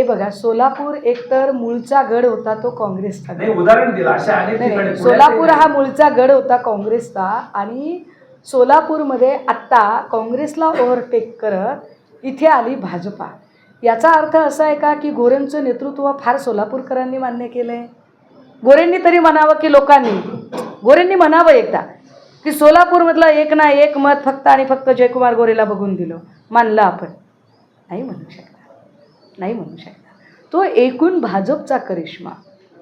बघा, सोलापूर एकतर मूळचा गड होता तो काँग्रेसचा. नाही, उदाहरण दिलं अशा अनेक ठिकाणी. सोलापूर हा मूळचा गड होता काँग्रेसचा आणि सोलापूरमध्ये आत्ता काँग्रेसला ओव्हरटेक करत इथे आली भाजपा. याचा अर्थ असा आहे का की गोरेंचं नेतृत्व फार सोलापूरकरांनी मान्य केलं आहे? गोरेंनी तरी म्हणावं की लोकांनी, गोरेंनी म्हणावं एकदा की सोलापूरमधलं एक ना एक मत फक्त आणि फक्त जयकुमार गोरेला बघून दिलं, मानलं आपण? नाही म्हणू शकता, नाही म्हणू शकता. तो एकूण भाजपचा करिश्मा,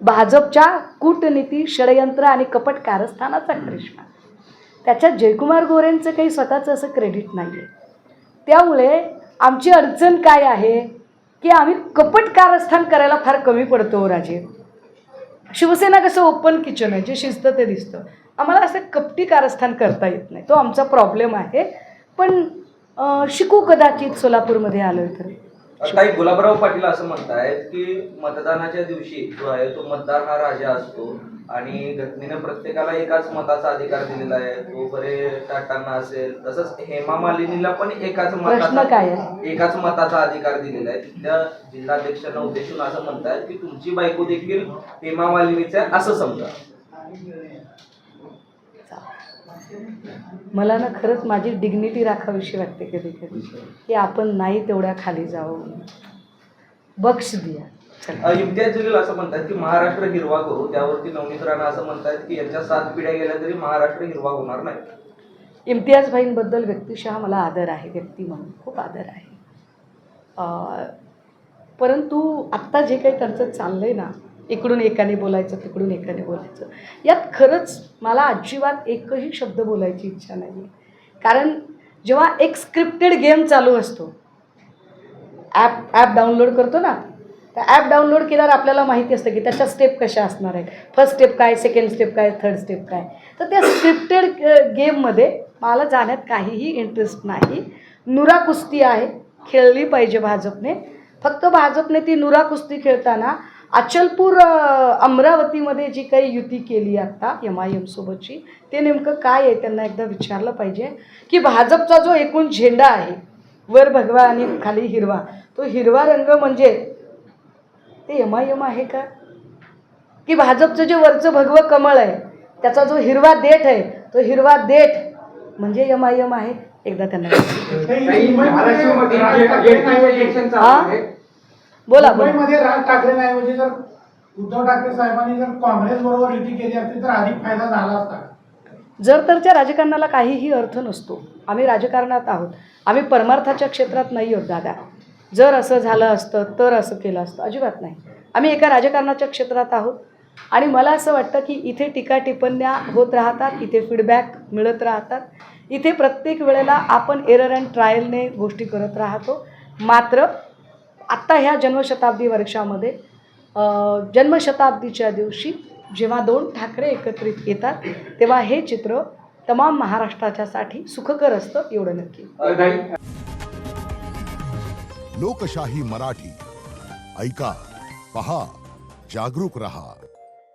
भाजपच्या कूटनीती, षडयंत्र आणि कपट कारस्थानाचा करिश्मा. त्याच्यात जयकुमार गोरेंचं काही स्वतःचं असं क्रेडिट नाही आहे. त्यामुळे आमची अडचण काय आहे की आम्ही कपट कारस्थान करायला फार कमी पडतो राजे. शिवसेना कसं ओपन किचन आहे, जे शिजतं ते दिसतं. आम्हाला असं कपटी कारस्थान करता येत नाही, तो आमचा प्रॉब्लेम आहे. पण शिकू कदाचित सोलापूरमध्ये आलोय तर. काही गुलाबराव पाटील असं म्हणतायत की मतदानाच्या दिवशी जो आहे तो मतदार हा राजा असतो आणि घटनेनं प्रत्येकाला एकाच मताचा अधिकार दिलेला आहे. तो बरे टाटांना असेल, तसंच हेमा मालिनीला पण एकाच मताचा अधिकार दिलेला आहे. तिथल्या जिल्हाध्यक्षांना उद्देशून असं म्हणतायत की तुमची बायको देखील हेमा मालिनीचं आहे असं समजा. मला ना खरंच माझी डिग्निटी राखावीशी वाटते कधी कधी की आपण नाही तेवढ्या खाली जावं. बक्ष दिया. इम्तियाज जलील असं म्हणतात की महाराष्ट्र हिरवा करू, त्यावरती नवनीत राणा असं म्हणतात की यांच्या 7 पिढ्या गेल्या तरी महाराष्ट्र हिरवा होणार नाही. इम्तियाज भाईंबद्दल व्यक्तिशः मला आदर आहे, व्यक्ती म्हणून खूप आदर आहे. परंतु आत्ता जे काही त्यांचं चाललंय ना, इकडून एकाने बोलायचं तिकडून एकाने बोलायचं, यात खरंच मला अजिबात एकही शब्द बोलायची इच्छा नाही आहे. कारण जेव्हा एक स्क्रिप्टेड गेम चालू असतो, ॲप डाउनलोड करतो ना, तर ॲप डाउनलोड केल्यावर आपल्याला माहिती असतं की त्याच्या स्टेप कशा असणार आहेत, फर्स्ट स्टेप काय, सेकंड स्टेप काय, थर्ड स्टेप काय. तर त्या स्क्रिप्टेड गेममध्ये मला जाण्यात काहीही इंटरेस्ट नाही. नुरा कुस्ती आहे, खेळली पाहिजे भाजपने. फक्त भाजपने ती नुरा कुस्ती खेळताना अचलपूर अमरावतीमध्ये जी काही युती केली आत्ता MIM सोबतची, ते नेमकं काय आहे त्यांना एकदा विचारलं पाहिजे की भाजपचा जो एकूण झेंडा आहे, वर भगवा आणि खाली हिरवा, तो हिरवा रंग म्हणजे ते MIM आहे का? की भाजपचं जे वरचं भगवं कमळ आहे त्याचा जो हिरवा देठ आहे, तो हिरवा देठ म्हणजे MIM आहे? एकदा त्यांना बोला. मुंबईमध्ये राज ठाकरेंऐवजी जर उद्धव ठाकरे साहेबांनी जर काँग्रेस बरोबर युती केली असती तर अधिक फायदा झाला असता. जर तरच्या राजकारणाला काहीही अर्थ नसतो. आम्ही राजकारणात आहोत, आम्ही परमार्थाच्या क्षेत्रात नाही आहोत दादा. जर असं झालं असतं तर असं केलं असतं, अजिबात नाही. आम्ही एका राजकारणाच्या क्षेत्रात आहोत आणि मला असं वाटतं की इथे टीका टिप्पण्या होत राहतात, इथे फीडबॅक मिळत राहतात, इथे प्रत्येक वेळेला आपण एरर अँड ट्रायलने गोष्टी करत राहतो. मात्र आत्ता ह्या जन्मशताब्दी वर्षामध्ये जन्मशताब्दीच्या दिवशी जेव्हा 2 ठाकरे एकत्रित येतात तेव्हा हे चित्र तमाम महाराष्ट्राच्यासाठी सुखकर असतं, एवढं नक्की. लोकशाही मराठी ऐका, पहा, जागरूक रहा.